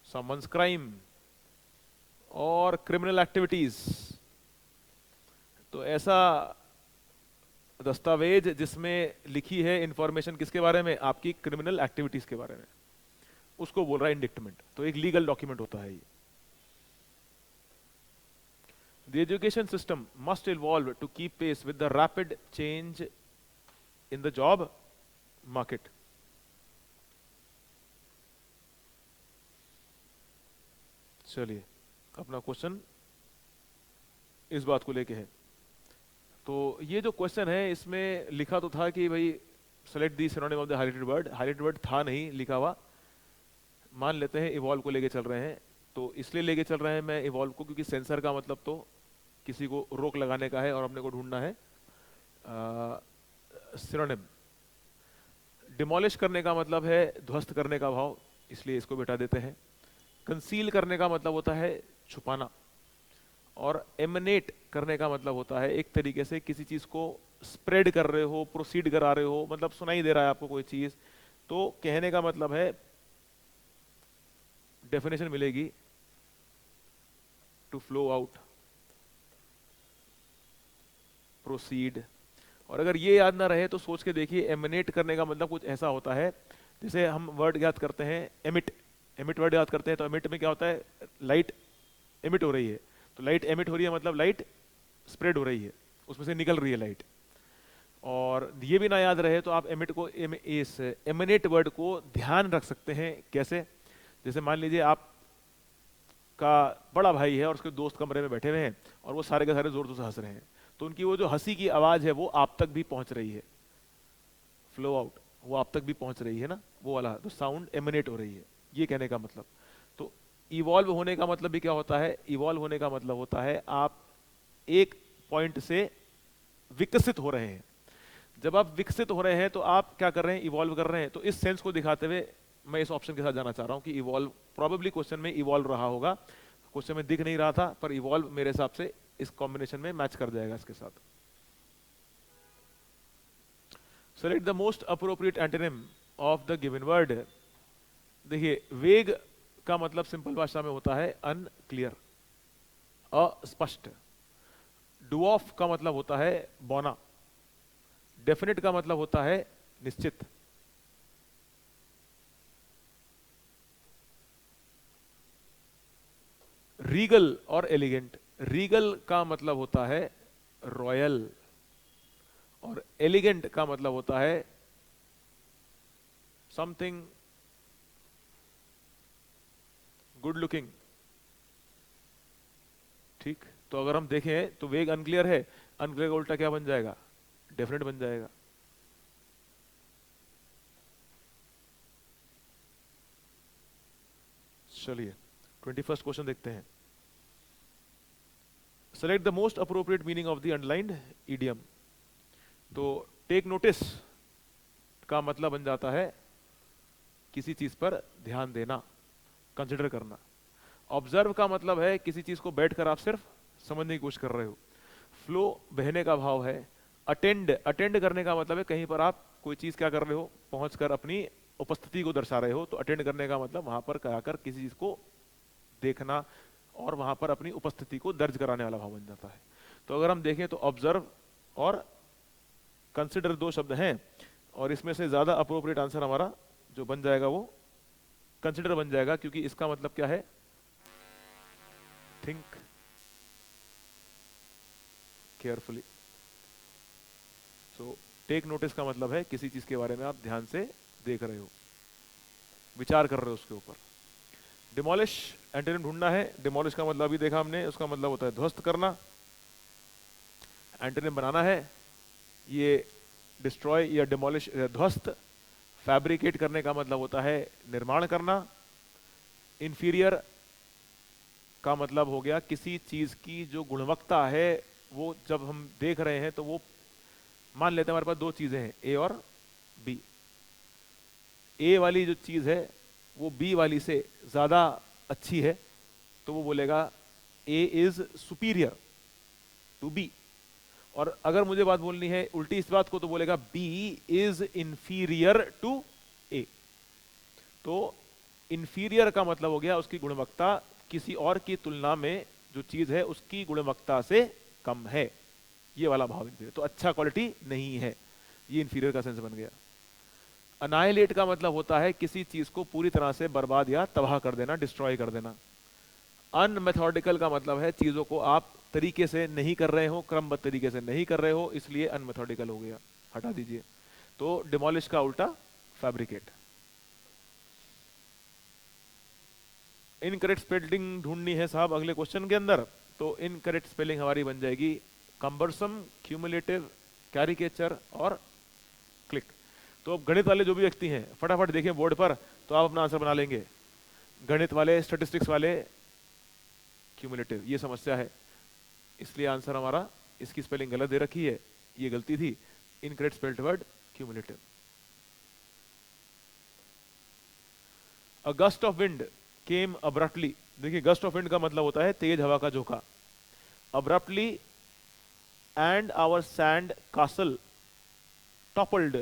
someone's crime or criminal activities। तो ऐसा दस्तावेज जिसमें लिखी है इंफॉर्मेशन किसके बारे में, आपकी क्रिमिनल एक्टिविटीज के बारे में, उसको बोल रहा है इंडिक्टमेंट। तो एक लीगल डॉक्यूमेंट होता है ये। The education system must evolve to keep pace with the rapid change in the job market। चलिए, अपना क्वेश्चन इस बात को लेके है। तो ये जो क्वेश्चन है इसमें लिखा तो था कि भाई select the synonym of the highlighted word, highlighted word था नहीं लिखा हुआ। मान लेते हैं इवॉल्व को लेके चल रहे हैं, तो इसलिए लेके चल रहे हैं मैं इवॉल्व को क्योंकि सेंसर का मतलब तो किसी को रोक लगाने का है और अपने को ढूंढना है सिनोनिम। डिमोलिश करने का मतलब है ध्वस्त करने का भाव, इसलिए इसको बिठा देते हैं। कंसील करने का मतलब होता है छुपाना, और एमनेट करने का मतलब होता है एक तरीके से किसी चीज को स्प्रेड कर रहे हो, प्रोसीड करा रहे हो, मतलब सुनाई दे रहा है आपको कोई चीज, तो कहने का मतलब है, डेफिनेशन मिलेगी टू फ्लो आउट, प्रोसीड। और अगर ये याद ना रहे तो सोच के देखिए, एमिनेट करने का मतलब कुछ ऐसा होता है, जैसे हम वर्ड याद करते हैं एमिट, एमिट वर्ड याद करते हैं, तो एमिट में क्या होता है, लाइट एमिट हो रही है, तो लाइट एमिट हो रही है मतलब लाइट स्प्रेड हो रही है, उसमें से निकल रही है लाइट। और ये भी ना याद रहे तो आप एमिट को, इस एमिनेट वर्ड को ध्यान रख सकते हैं कैसे, जैसे मान लीजिए आप का बड़ा भाई है और उसके दोस्त कमरे में बैठे हुए हैं और वो सारे के सारे जोर जोर से हंस रहे हैं, तो उनकी वो जो हंसी की आवाज है वो आप तक भी पहुंच रही है, फ्लो आउट, वो आप तक भी पहुंच रही है ना, वो वाला तो साउंड एमिनेट हो रही है, ये कहने का मतलब। तो इवॉल्व होने का मतलब भी क्या होता है, इवॉल्व होने का मतलब होता है आप एक पॉइंट से विकसित हो रहे हैं। जब आप विकसित हो रहे हैं तो आप क्या कर रहे हैं, इवॉल्व कर रहे हैं। तो इस सेंस को दिखाते हुए मैं इस ऑप्शन के साथ जाना चाह रहा हूं कि इवॉल्व प्रोबेबली क्वेश्चन में इवॉल्व रहा होगा, क्वेश्चन में दिख नहीं रहा था, पर इवॉल्व मेरे हिसाब से इस कॉम्बिनेशन में मैच कर जाएगा इसके साथ। Select the most appropriate antonym of the given word. देखिए, वेग का मतलब सिंपल भाषा में होता है अनक्लियर, अस्पष्ट। डुऑफ का मतलब होता है बौना। डेफिनेट का मतलब होता है निश्चित। रीगल और एलिगेंट। रीगल का मतलब होता है रॉयल और एलिगेंट का मतलब होता है समथिंग गुड लुकिंग। ठीक, तो अगर हम देखें तो वेग अनक्लियर है, अनक्लियर का उल्टा क्या बन जाएगा? डेफिनेट बन जाएगा। चलिए 21st क्वेश्चन देखते हैं। Select the most appropriate meaning of the underlined idiom. तो टेक नोटिस का मतलब बन जाता है किसी चीज पर ध्यान देना, कंसिडर करना। ऑब्जर्व का मतलब है किसी चीज को बैठकर आप सिर्फ समझने की कोशिश कर रहे हो। फ्लो बहने का भाव है। अटेंड, अटेंड करने का मतलब है कहीं पर आप कोई चीज क्या कर रहे हो, पहुंचकर अपनी उपस्थिति को दर्शा रहे हो। तो अटेंड करने का मतलब वहां पर आकर किसी चीज को देखना और वहां पर अपनी उपस्थिति को दर्ज कराने वाला भाव बन जाता है। तो अगर हम देखें तो ऑब्जर्व और कंसिडर दो शब्द हैं, और इसमें से ज्यादा अप्रोप्रिएट आंसर हमारा जो बन जाएगा वो कंसिडर बन जाएगा, क्योंकि इसका मतलब क्या है? Think carefully. So take notice का मतलब है किसी चीज के बारे में आप ध्यान से देख रहे हो, विचार कर रहे हो उसके ऊपर। डिमोलिश एंटोनिम ढूंढना है। डिमोलिश का मतलब अभी देखा हमने, उसका मतलब होता है ध्वस्त करना। एंटोनिम बनाना है, ये डिस्ट्रॉय या डिमोलिश, ध्वस्त। फैब्रिकेट करने का मतलब होता है निर्माण करना। इंफीरियर का मतलब हो गया किसी चीज की जो गुणवत्ता है वो जब हम देख रहे हैं तो वो, मान लेते हैं हमारे पास दो चीजें हैं, ए और बी। ए वाली जो चीज है वो बी वाली से ज्यादा अच्छी है, तो वो बोलेगा ए इज सुपीरियर टू बी। और अगर मुझे बात बोलनी है उल्टी इस बात को, तो बोलेगा बी इज इंफीरियर टू ए। तो इंफीरियर का मतलब हो गया उसकी गुणवत्ता किसी और की तुलना में जो चीज है उसकी गुणवत्ता से कम है, ये वाला भाव इंफीरियर। तो अच्छा क्वालिटी नहीं है, ये इंफीरियर का सेंस बन गया। अनाइलेट का मतलब होता है किसी चीज को पूरी तरह से बर्बाद या तबाह कर देना, डिस्ट्रॉय कर देना। अनमेथोडिकल का मतलब है चीजों को आप तरीके से नहीं कर रहे हो, क्रमबद्ध तरीके से नहीं कर रहे हो, इसलिए अनमेथोडिकल हो गया, हटा दीजिए। तो डिमोलिश का उल्टा फैब्रिकेट। इनकरेक्ट स्पेलिंग ढूंढनी है साहब अगले क्वेश्चन के अंदर। तो इनकरेक्ट स्पेलिंग हमारी बन जाएगी कंबरसम, क्यूमुलेटिव, कैरिकेचर और क्लिक। तो अब गणित वाले जो भी व्यक्ति हैं फटाफट देखें बोर्ड पर, तो आप अपना आंसर बना लेंगे। गणित वाले, स्टैटिस्टिक्स वाले, क्यूमुलेटिव, ये समस्या है, इसलिए आंसर हमारा, इसकी स्पेलिंग गलत दे रखी है, ये गलती थी। Incorrect spelled word cumulative. A gust of wind came abruptly. देखिए गस्ट ऑफ विंड का मतलब होता है तेज हवा का झोंका। Abruptly and our sand castle toppled.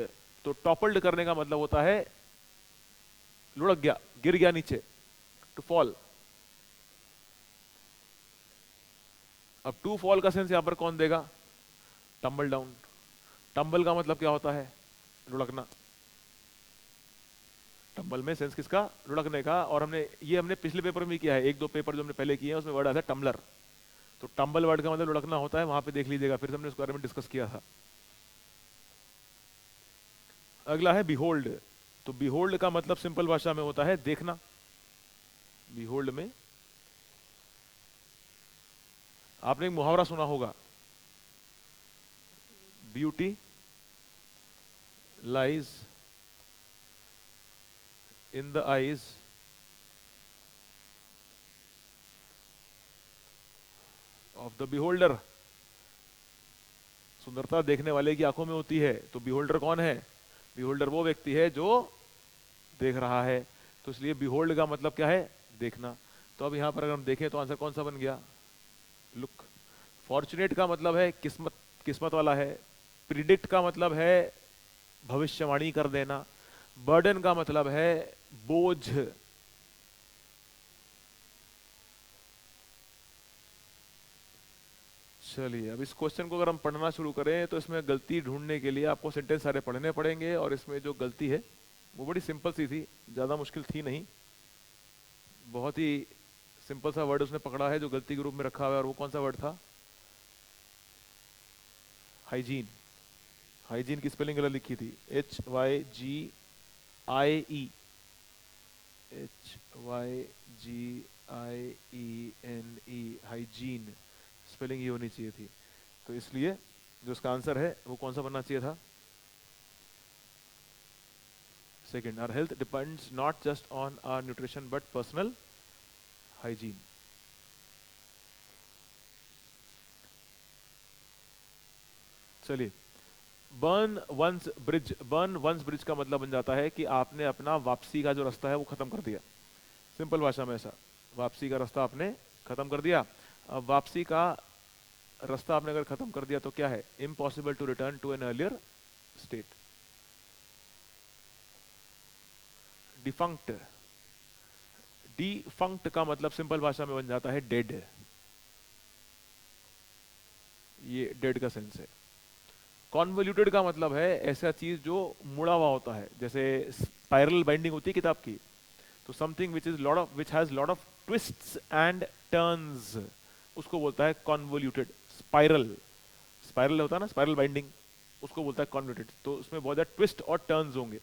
तो टॉपल्ड करने का मतलब होता है लुढ़क गया, गिर गया नीचे, टू फॉल। अब टू फॉल का सेंस यहां पर कौन देगा? Tumble down. टम्बल का मतलब क्या होता है? लुढ़कना। टम्बल में सेंस किसका? लुढ़कने का। और हमने पिछले पेपर में भी किया है, एक दो पेपर जो हमने पहले किए हैं उसमें वर्ड आता है टम्बलर। तो टम्बल वर्ड का मतलब लुढ़कना होता है, वहां पे देख लीजिएगा, फिर हमने उसके बारे में डिस्कस किया था। अगला है बिहोल्ड। तो बिहोल्ड का मतलब सिंपल भाषा में होता है देखना। बिहोल्ड में आपने एक मुहावरा सुना होगा, beauty lies in the eyes of the beholder. सुंदरता देखने वाले की आंखों में होती है। तो बिहोल्डर कौन है? बिहोल्डर वो व्यक्ति है जो देख रहा है। तो इसलिए बिहोल्ड का मतलब क्या है? देखना। तो अब यहां पर अगर हम देखें तो आंसर कौन सा बन गया? लुक। फॉर्चुनेट का मतलब है किस्मत, किस्मत वाला है। प्रिडिक्ट का मतलब है भविष्यवाणी कर देना। बर्डन का मतलब है बोझ। चलिए, अब इस क्वेश्चन को अगर हम पढ़ना शुरू करें तो इसमें गलती ढूंढने के लिए आपको सेंटेंस सारे पढ़ने पड़ेंगे, और इसमें जो गलती है वो बड़ी सिंपल सी थी, ज़्यादा मुश्किल थी नहीं। बहुत ही सिंपल सा वर्ड उसने पकड़ा है जो गलती के रूप में रखा हुआ है, और वो कौन सा वर्ड था? हाइजीन। हाइजीन की स्पेलिंग गलत लिखी थी, HYGIE, HYGIENE, हाइजीन। स्पेलिंग ये होनी चाहिए थी। तो इसलिए जो इसका आंसर है वो कौन सा बनना चाहिए था? Second, our health depends not just on our nutrition but personal hygiene. चलिए, burn one's bridge. Burn one's bridge का मतलब बन जाता है कि आपने अपना वापसी का जो रास्ता है वो खत्म कर दिया। सिंपल भाषा में ऐसा, वापसी का रास्ता आपने खत्म कर दिया। अब वापसी का रास्ता आपने अगर खत्म कर दिया तो क्या है? Impossible to return to an earlier state. Defunct. Defunct का मतलब सिंपल भाषा में बन जाता है डेड। ये डेड का सेंस है। कॉन्वोल्यूटेड का मतलब है ऐसा चीज जो मुड़ा हुआ होता है, जैसे स्पाइरल बाइंडिंग होती है किताब की, तो something which is lot of which has lot of twists and turns, उसको बोलता है कॉन्वोल्यूटेड। स्पाइरल, स्पाइरल होता है ना, स्पाइरल बाइंडिंग, उसको बोलता है कॉन्वोल्यूटेड। तो उसमें बहुत ज्यादा ट्विस्ट और टर्न्स होंगे,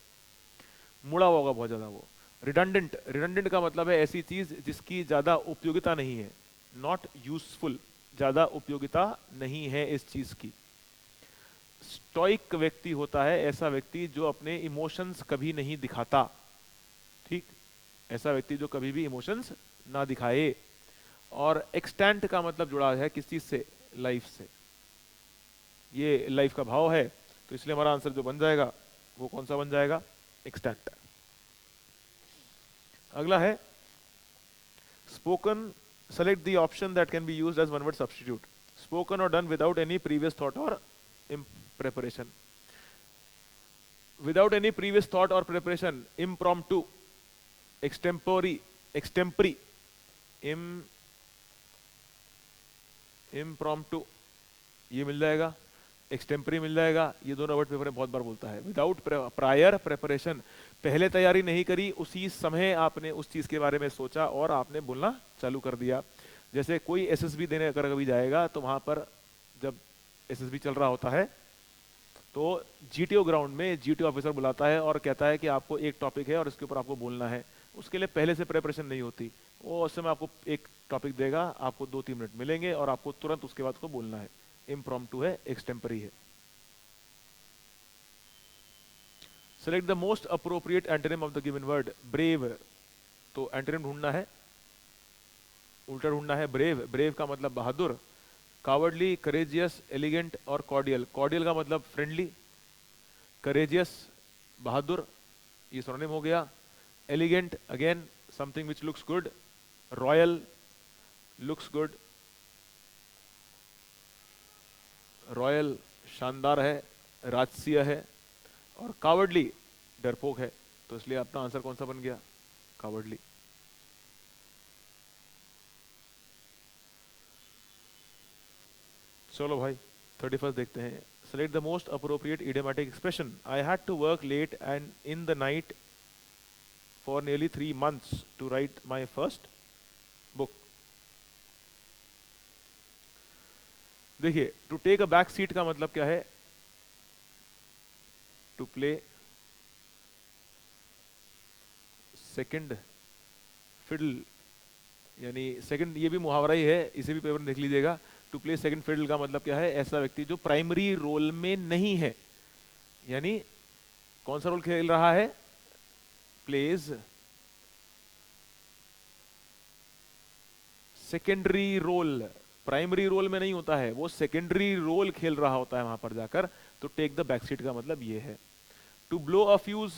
मुड़ा हुआ होगा बहुत ज्यादा वो। रिडंडेंट। रिडंडेंट का मतलब है ऐसी चीज जिसकी ज्यादा उपयोगिता नहीं है, नॉट यूजफुल, ज्यादा उपयोगिता नहीं है इस चीज की। स्टोइक व्यक्ति होता है ऐसा व्यक्ति जो अपने इमोशंस कभी नहीं दिखाता। ठीक, ऐसा व्यक्ति जो कभी भी इमोशंस ना दिखाए। और एक्सटेंट का मतलब जुड़ा है किस चीज से? लाइफ से। ये लाइफ का भाव है, तो इसलिए हमारा आंसर जो बन जाएगा वो कौन सा बन जाएगा? एक्सटेंट। अगला है spoken. Select the option that can be used as one word substitute. Spoken और done without any previous thought और preparation. Without any previous thought or preparation, impromptu, extempore, extempore, impromptu, ये मिल जाएगा। एक्सटेम्परी मिल जाएगा। ये दोनों वर्ड पेपर में बहुत बार बोलता है। विदाउट प्रायर प्रेपरेशन, पहले तैयारी नहीं करी, उसी समय आपने उस चीज के बारे में सोचा और आपने बोलना चालू कर दिया। जैसे कोई एसएसबी देने अगर कभी जाएगा तो वहां पर जब एसएसबी चल रहा होता है तो जीटीओ ग्राउंड में जीटीओ ऑफिसर बुलाता है और कहता है कि आपको एक टॉपिक है और इसके ऊपर आपको बोलना है। उसके लिए पहले से प्रिपरेशन नहीं होती, वो उस समय आपको एक टॉपिक देगा, आपको 2-3 मिनट मिलेंगे और आपको तुरंत उसके बाद उसको बोलना है। इम्प्रॉम्प्टू है, एक्सटेम्परी है। Select the most appropriate antonym of the given word. Brave, तो एंटोनिम ढूंढना है, उल्टा ढूंढना है। ब्रेव, ब्रेव का मतलब बहादुर। कावर्डली, करेजियस, एलिगेंट और कॉर्डियल। कॉर्डियल का मतलब फ्रेंडली, करेजियस बहादुर, ये सिनोनिम हो गया। Elegant again something which looks good, royal looks good, royal शानदार है, राजसीय है। और कावर्डली डरपोक है। तो इसलिए अपना आंसर कौन सा बन गया? कावर्डली। चलो भाई 31 देखते हैं। Select the most appropriate idiomatic expression. I had to work late and in the night for nearly 3 months to write my first book. देखिए, to take a back seat का मतलब क्या है? टू प्ले सेकंड फिडल, यानी second, ये भी मुहावरा ही है, इसे भी पेपर में देख लीजिएगा। टू प्ले सेकंड फिडल का मतलब क्या है? ऐसा व्यक्ति जो प्राइमरी रोल में नहीं है, यानी कौन सा रोल खेल रहा है? Plays secondary role, primary role में नहीं होता है, वो सेकेंडरी रोल खेल रहा होता है वहां पर जाकर। तो टेक द बैक सीट का मतलब ये है। To blow a fuse,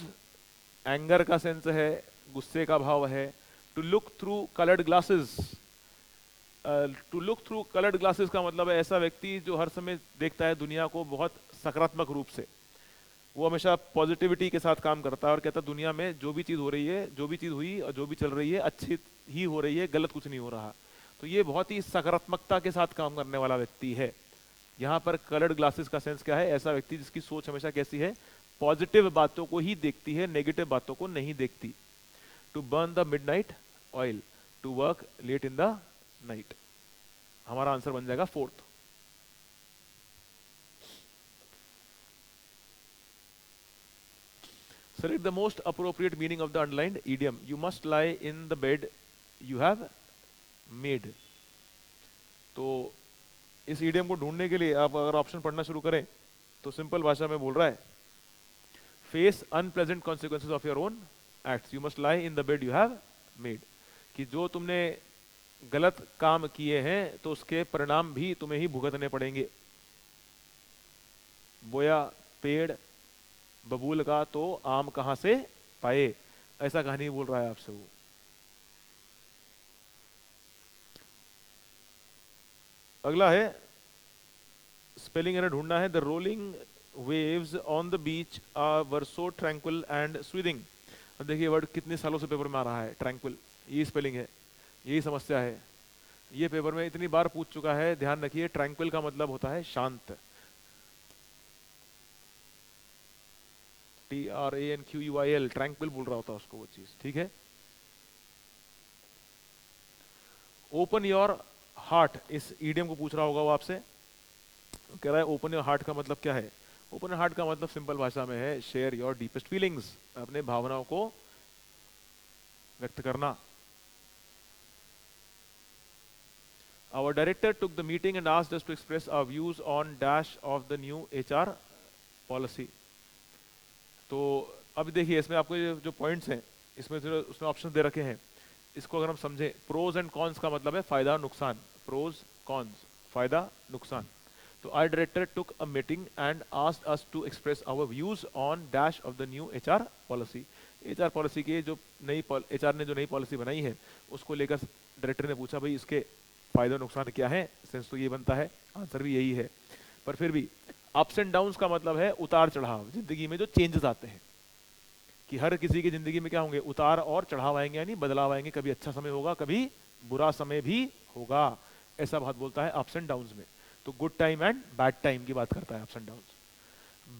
anger का सेंस है, गुस्से का भाव है। To look through coloured glasses, to look through coloured glasses का मतलब है ऐसा व्यक्ति जो हर समय देखता है दुनिया को बहुत सकारात्मक रूप से। वो हमेशा पॉजिटिविटी के साथ काम करता है और कहता है दुनिया में जो भी चीज़ हो रही है, जो भी चीज़ हुई और जो भी चल रही है अच्छी ही हो रही है, गलत कुछ नहीं हो रहा। तो ये बहुत ही सकारात्मकता के साथ काम करने वाला व्यक्ति है। यहाँ पर कलर्ड ग्लासेस का सेंस क्या है? ऐसा व्यक्ति जिसकी सोच हमेशा कैसी है? पॉजिटिव बातों को ही देखती है, नेगेटिव बातों को नहीं देखती। To burn the midnight oil, to work late in the night. हमारा आंसर बन जाएगा fourth. Select the most appropriate meaning of the underlined idiom. You must lie in the bed you have made. तो इस idiom को ढूंढने के लिए आप अगर ऑप्शन पढ़ना शुरू करें तो सिंपल भाषा में बोल रहा है face unpleasant consequences of your own acts, you must lie in the bed you have made. कि जो तुमने गलत काम किए हैं तो उसके परिणाम भी तुम्हें ही भुगतने पड़ेंगे। बोया पेड़ बबूल का तो आम कहां से पाए, ऐसा कहानी बोल रहा है आपसे वो। अगला है स्पेलिंग एरर ढूंढना है। The rolling waves on the beach were so tranquil and soothing. अब देखिए वर्ड कितने सालों से पेपर में आ रहा है, ट्रैंक्विल, ये स्पेलिंग है, यही समस्या है। ये पेपर में इतनी बार पूछ चुका है, ध्यान रखिए ट्रैंक्विल का मतलब होता है शांत, TRANQUIL, ट्रैंक्विल बोल रहा होता है उसको वो चीज, ठीक है। ओपन योर हार्ट, इस ईडियम को पूछ रहा होगा वो आपसे, कह रहा है ओपन योर हार्ट का मतलब क्या है? ओपन योर हार्ट का मतलब सिंपल भाषा में है शेयर योर डीपेस्ट फीलिंग्स, अपने भावनाओं को व्यक्त करना। Our director took the meeting and asked us to express our views on dash of the new HR policy. तो अब देखिए इसमें आपको ये जो पॉइंट्स हैं इसमें जो उसने ऑप्शन दे रखे हैं, इसको अगर हम समझें, प्रोज एंड कॉन्स का मतलब है फायदा नुकसान, प्रोज कॉन्स, फायदा नुकसान। तो our director took a meeting and asked us to express our views on dash of the new HR policy. HR policy की जो नई एचआर ने जो नई पॉलिसी बनाई है उसको लेकर डायरेक्टर ने पूछा भाई इसके फायदे नुकसान क्या है? सेंस तो ये बनता है, आंसर भी यही है। पर फिर भी अप्स एंड डाउन्स का मतलब है उतार चढ़ाव, जिंदगी में जो चेंजेस आते हैं, कि हर किसी की जिंदगी में क्या होंगे? उतार और चढ़ाव आएंगे, यानी बदलाव आएंगे। कभी अच्छा समय होगा, कभी बुरा समय भी होगा, ऐसा बात बोलता है अप्स एंड डाउन्स में। तो good time and bad time की बात करता है ups and downs.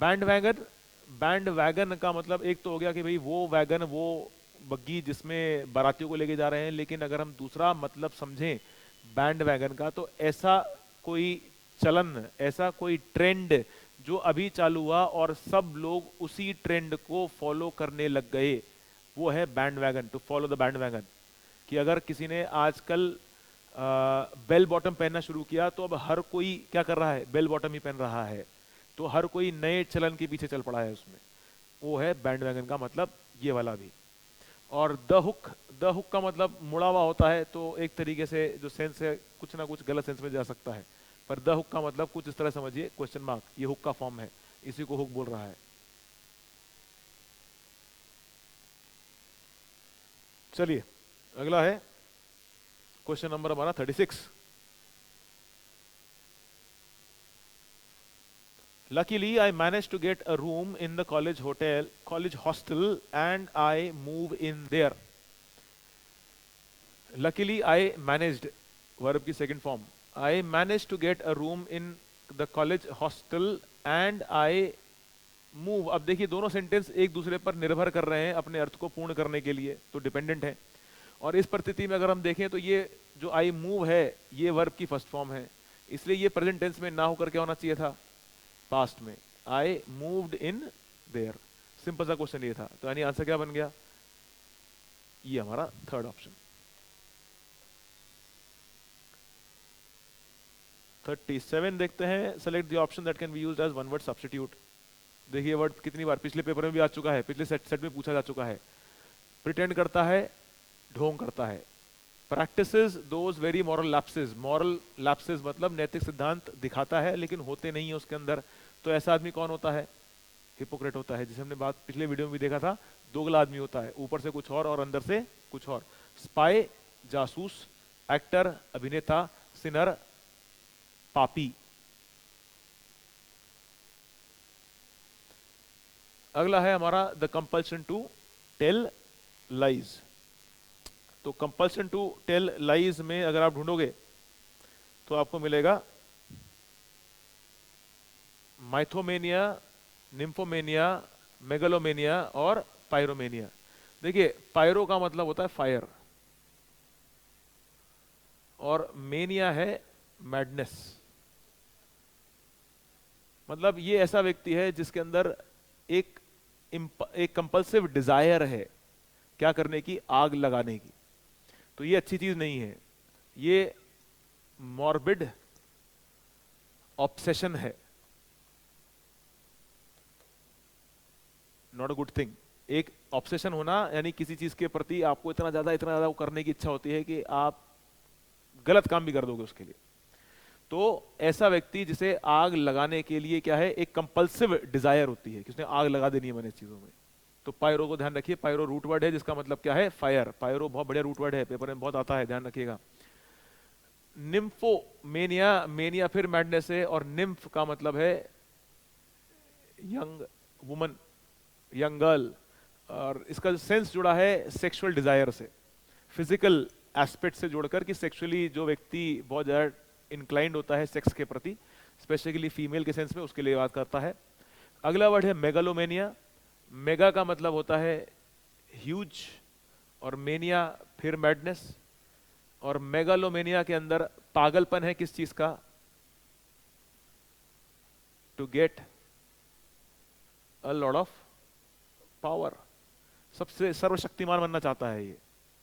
Band wagon, band wagon का मतलब एक तो हो गया कि भाई वो वैगन, वो बग्गी जिसमें बारातियों को लेके जा रहे हैं, लेकिन अगर हम दूसरा मतलब समझें बैंड वैगन का, तो ऐसा कोई चलन, ऐसा कोई ट्रेंड जो अभी चालू हुआ और सब लोग उसी ट्रेंड को फॉलो करने लग गए, वो है bandwagon, to follow the bandwagon. कि अगर किसी ने आजकल बेल बॉटम पहनना शुरू किया तो अब हर कोई क्या कर रहा है? बेल बॉटम ही पहन रहा है, तो हर कोई नए चलन के पीछे चल पड़ा है उसमें, वो है बैंड वैगन का मतलब, ये वाला भी। और द हुक, द हुक का मतलब मुड़ा हुआ होता है, तो एक तरीके से जो सेंस है कुछ ना कुछ गलत सेंस में जा सकता है, पर द हुक का मतलब कुछ इस तरह समझिए, क्वेश्चन मार्क, ये हुक का फॉर्म है, इसी को हुक बोल रहा है। चलिए अगला है क्वेश्चन नंबर हमारा 36। Luckily, I managed to get a room in the college hostel, and I move in there. Luckily, I managed, verb की second form. I managed to get a room in the college hostel, and I move. अब देखिए दोनों sentence एक दूसरे पर निर्भर कर रहे हैं अपने अर्थ को पूर्ण करने के लिए, तो डिपेंडेंट है। और इस परिस्थिति में अगर हम देखें तो ये जो I move है ये वर्ब की फर्स्ट फॉर्म है, इसलिए ये प्रेजेंट टेंस में ना होकर क्या होना चाहिए था? पास्ट में। I moved in their, simple सा क्वेश्चन ये था। तो यानी आंसर क्या बन गया? ये हमारा थर्ड ऑप्शन। 37 देखते हैं। Select the option that can be used as one word substitute. देखिए वर्ड कितनी बार पिछले पेपर में भी आ चुका है, पिछले सेट में पूछा जा चुका है। प्रिटेंड करता है, ढोंग करता है। Practices those very moral lapses, moral lapses मतलब नैतिक सिद्धांत दिखाता है लेकिन होते नहीं है उसके अंदर। तो ऐसा आदमी कौन होता है? हिपोक्रेट होता है, जिसे हमने बात पिछले वीडियो में भी देखा था, दोगला आदमी होता है, ऊपर से कुछ और अंदर से कुछ और। स्पाई जासूस, एक्टर अभिनेता, सिनर पापी। अगला है हमारा the compulsion to tell lies. तो कंपल्शन टू टेल लाइज में अगर आप ढूंढोगे तो आपको मिलेगा माइथोमेनिया, निम्फोमेनिया, मेगलोमेनिया और पायरोमेनिया। देखिए पायरो का मतलब होता है फायर और मेनिया है मैडनेस। मतलब ये ऐसा व्यक्ति है जिसके अंदर एक कंपल्सिव डिजायर है क्या करने की, आग लगाने की। तो ये अच्छी चीज नहीं है, ये मॉर्बिड ऑब्सेशन है, नॉट अ गुड थिंग। एक ऑब्सेशन होना यानी किसी चीज के प्रति आपको इतना ज्यादा करने की इच्छा होती है कि आप गलत काम भी कर दोगे उसके लिए। तो ऐसा व्यक्ति जिसे आग लगाने के लिए क्या है, एक कंपल्सिव डिजायर होती है कि उसने आग लगा देनी है मैंने चीजों में। तो पायरो को ध्यान रखिए, पायरो रूट वर्ड है जिसका मतलब क्या है, फायर। पायरो बहुत बढ़िया रूट वर्ड है, पेपर में बहुत आता है, ध्यान रखिएगा। निम्फोमेनिया, मेनिया फिर मैडनेस है, और निम्फ का मतलब है यंग वुमन, यंग गर्ल, और इसका सेंस जुड़ा है सेक्सुअल डिजायर से, फिजिकल एस्पेक्ट से जोड़कर कि सेक्सुअली जो व्यक्ति बहुत ज्यादा इंक्लाइंड होता है सेक्स के प्रति, स्पेशली फीमेल के सेंस में, उसके लिए बात करता है। अगला वर्ड है मेगालोमेनिया। मेगा का मतलब होता है ह्यूज, और मेनिया फिर मैडनेस। और मेगालोमेनिया के अंदर पागलपन है किस चीज का, to get a lot of power. सबसे सर्वशक्तिमान बनना चाहता है ये,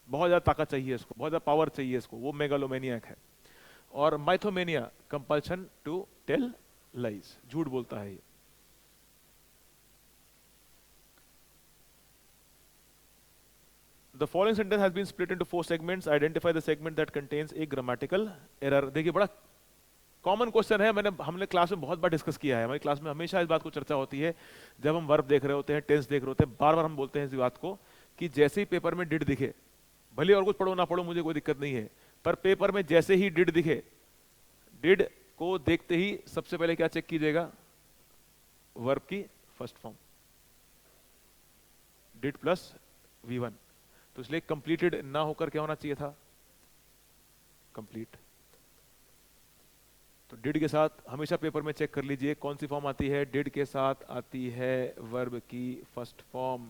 बहुत ज्यादा ताकत चाहिए इसको, बहुत ज्यादा पावर चाहिए इसको, वो मेगालोमेनियक है। और माइथोमेनिया कंपल्शन टू टेल लाइज, झूठ बोलता है ये। The following sentence has been split into 4 segments. Identify the segment that contains a grammatical error. देखिए बड़ा कॉमन क्वेश्चन है, हमने क्लास में बहुत बार डिस्कस किया है। हमारी क्लास में हमेशा इस बात को चर्चा होती है जब हम वर्ब देख रहे होते हैं, टेंस देख रहे होते हैं, बार बार हम बोलते हैं इस बात को कि जैसे ही पेपर में डिड दिखे, भले और कुछ पढ़ो ना पढ़ो मुझे कोई दिक्कत नहीं है, पर पेपर में जैसे ही डिड दिखे, डिड को देखते ही सबसे पहले क्या चेक कीजिएगा, वर्ब की first form, did plus V1। तो इसलिए कंप्लीटेड ना होकर क्या होना चाहिए था, कंप्लीट। तो डिड के साथ हमेशा पेपर में चेक कर लीजिए कौन सी फॉर्म आती है, डिड के साथ आती है वर्ब की फर्स्ट फॉर्म।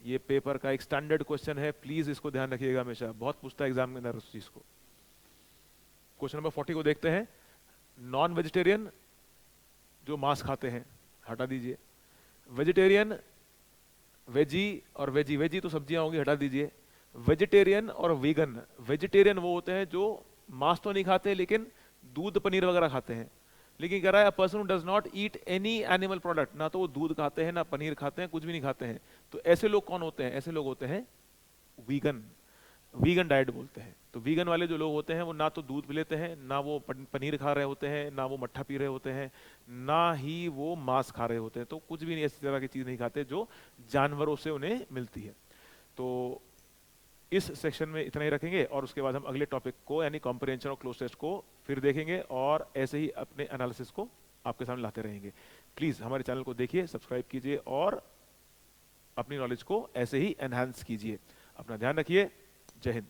ये पेपर का एक स्टैंडर्ड क्वेश्चन है, प्लीज इसको ध्यान रखिएगा, हमेशा बहुत पूछता है एग्जाम के अंदर उस चीज को। क्वेश्चन नंबर 40 को देखते हैं। नॉन वेजिटेरियन जो मांस खाते हैं हटा दीजिए, वेजिटेरियन वेजी और वेजी, वेजी तो सब्जियां होंगी हटा दीजिए, वेजिटेरियन और वीगन। वेजिटेरियन वो होते हैं जो मांस तो नहीं खाते लेकिन दूध पनीर वगैरह खाते हैं, लेकिन कह रहा है person who does not eat any animal product, ना तो वो दूध खाते हैं ना पनीर खाते हैं, कुछ भी नहीं खाते हैं। तो ऐसे लोग कौन होते हैं, ऐसे लोग होते हैं वीगन, वीगन डाइट बोलते हैं। तो वीगन वाले जो लोग होते हैं वो ना तो दूध पी लेते हैं, ना वो पनीर खा रहे होते हैं, ना वो मट्ठा पी रहे होते हैं, ना ही वो मांस खा रहे होते हैं। तो कुछ भी नहीं ऐसी तरह की चीज नहीं खाते जो जानवरों से उन्हें मिलती है। तो इस सेक्शन में इतना ही रखेंगे और उसके बाद हम अगले टॉपिक को यानी कॉम्प्रिहेंशन और क्लोज टेस्ट को फिर देखेंगे और ऐसे ही अपने एनालिसिस को आपके सामने लाते रहेंगे। प्लीज हमारे चैनल को देखिए, सब्सक्राइब कीजिए और अपनी नॉलेज को ऐसे ही एनहांस कीजिए। अपना ध्यान रखिए। जय हिंद।